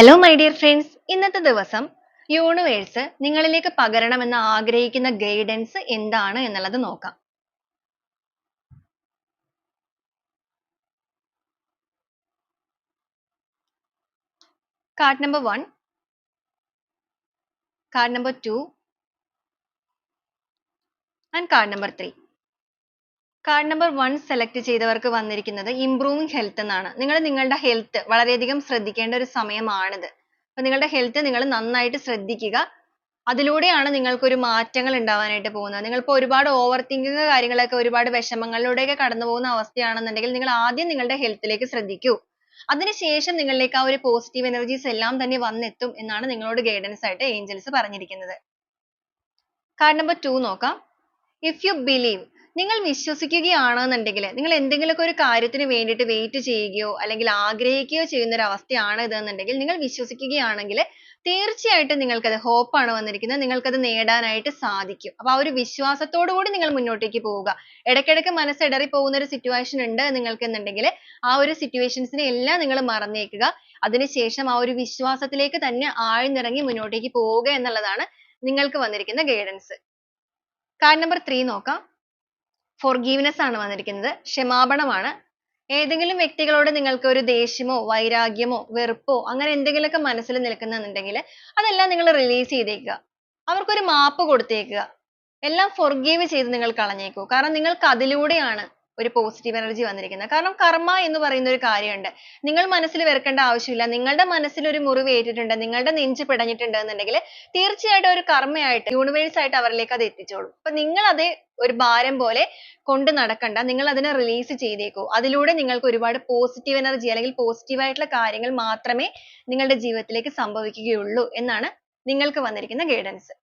Hello my dear friends, ഇന്നത്തെ ദിവസം universe നിങ്ങളിലേക്ക് പകരണമെന്ന് ആഗ്രഹിക്കുന്ന ഗൈഡൻസ് എന്താണ് എന്നുള്ളത് നോക്കാം. Card number 1, card number 2 and card number 3. Card number 1 select ചെയ്തവർക്ക് വന്നിരിക്കുന്നത് ഇംപ്രൂവിംഗ് ഹെൽത്ത് എന്നാണ്. നിങ്ങൾ നിങ്ങളുടെ ഹെൽത്ത് വളരെയധികം ശ്രദ്ധിക്കേണ്ട ഒരു സമയമാണിത്. അപ്പോൾ നിങ്ങളുടെ ഹെൽത്ത് നിങ്ങൾ നന്നായിട്ട് ശ്രദ്ധിക്കുക. അതിലൂടെയാണ് നിങ്ങൾക്കൊരു മാറ്റങ്ങൾ ഉണ്ടാവാനായിട്ട് പോകുന്നത്. നിങ്ങളിപ്പോൾ ഒരുപാട് ഓവർ തിങ്കിങ് കാര്യങ്ങളൊക്കെ ഒരുപാട് വിഷമങ്ങളിലൂടെയൊക്കെ കടന്നു പോകുന്ന അവസ്ഥയാണെന്നുണ്ടെങ്കിൽ നിങ്ങൾ ആദ്യം നിങ്ങളുടെ ഹെൽത്തിലേക്ക് ശ്രദ്ധിക്കൂ. അതിനുശേഷം നിങ്ങളിലേക്ക് ആ ഒരു പോസിറ്റീവ് എനർജീസ് എല്ലാം തന്നെ വന്നെത്തും എന്നാണ് നിങ്ങളോട് ഗൈഡൻസ് ആയിട്ട് ഏഞ്ചൽസ് പറഞ്ഞിരിക്കുന്നത്. കാർഡ് നമ്പർ 2 നോക്കാം. ഇഫ് യു ബിലീവ്, നിങ്ങൾ വിശ്വസിക്കുകയാണെന്നുണ്ടെങ്കിൽ, നിങ്ങൾ എന്തെങ്കിലുമൊക്കെ ഒരു കാര്യത്തിന് വേണ്ടിയിട്ട് വെയിറ്റ് ചെയ്യുകയോ അല്ലെങ്കിൽ ആഗ്രഹിക്കുകയോ ചെയ്യുന്ന ഒരു അവസ്ഥയാണ് ഇതെന്നുണ്ടെങ്കിൽ, നിങ്ങൾ വിശ്വസിക്കുകയാണെങ്കിൽ തീർച്ചയായിട്ടും നിങ്ങൾക്കത് ഹോപ്പാണ് വന്നിരിക്കുന്നത്, നിങ്ങൾക്കത് നേടാനായിട്ട് സാധിക്കും. അപ്പോൾ ആ ഒരു വിശ്വാസത്തോടു കൂടി നിങ്ങൾ മുന്നോട്ടേക്ക് പോവുക. ഇടയ്ക്കിടയ്ക്ക് മനസ്സ് ഇടറി പോകുന്ന ഒരു സിറ്റുവേഷൻ ഉണ്ട് നിങ്ങൾക്ക് എന്നുണ്ടെങ്കിൽ ആ ഒരു സിറ്റുവേഷൻസിനെ എല്ലാം നിങ്ങൾ മറന്നേക്കുക. അതിനുശേഷം ആ ഒരു വിശ്വാസത്തിലേക്ക് തന്നെ ആഴ്ന്നിറങ്ങി മുന്നോട്ടേക്ക് പോവുക എന്നുള്ളതാണ് നിങ്ങൾക്ക് വന്നിരിക്കുന്ന ഗൈഡൻസ്. കാർഡ് നമ്പർ 3 നോക്കാം. ഫോർഗീവ്നെസ് ആണ് വന്നിരിക്കുന്നത്, ക്ഷമാപണമാണ്. ഏതെങ്കിലും വ്യക്തികളോട് നിങ്ങൾക്ക് ഒരു ദേഷ്യമോ വൈരാഗ്യമോ വെറുപ്പോ അങ്ങനെ എന്തെങ്കിലുമൊക്കെ മനസ്സിൽ നിൽക്കുന്നുണ്ടെങ്കിൽ അതെല്ലാം നിങ്ങൾ റിലീസ് ചെയ്തേക്കുക. അവർക്കൊരു മാപ്പ് കൊടുത്തേക്കുക. എല്ലാം forgive ചെയ്ത് നിങ്ങൾ കളഞ്ഞേക്കൂ. കാരണം നിങ്ങൾക്ക് അതിലൂടെയാണ് ഒരു പോസിറ്റീവ് എനർജി വന്നിരിക്കുന്നത്. കാരണം കർമ്മ എന്ന് പറയുന്ന ഒരു കാര്യമുണ്ട്. നിങ്ങൾ മനസ്സിൽ വെറുക്കേണ്ട ആവശ്യമില്ല. നിങ്ങളുടെ മനസ്സിൽ ഒരു മുറിവ് ഏറ്റിട്ടുണ്ട്, നിങ്ങളുടെ നെഞ്ച് പിടഞ്ഞിട്ടുണ്ട് എന്നുണ്ടെങ്കിൽ തീർച്ചയായിട്ടും ഒരു കർമ്മയായിട്ട് യൂണിവേഴ്സ് ആയിട്ട് അവരിലേക്ക് അത് എത്തിച്ചോളും. അപ്പൊ നിങ്ങൾ അത് ഒരു ഭാരം പോലെ കൊണ്ട് നടക്കണ്ട, നിങ്ങൾ അതിനെ റിലീസ് ചെയ്തേക്കൂ. അതിലൂടെ നിങ്ങൾക്ക് ഒരുപാട് പോസിറ്റീവ് എനർജി അല്ലെങ്കിൽ പോസിറ്റീവ് ആയിട്ടുള്ള കാര്യങ്ങൾ മാത്രമേ നിങ്ങളുടെ ജീവിതത്തിലേക്ക് സംഭവിക്കുകയുള്ളൂ എന്നാണ് നിങ്ങൾക്ക് വന്നിരിക്കുന്ന ഗൈഡൻസ്.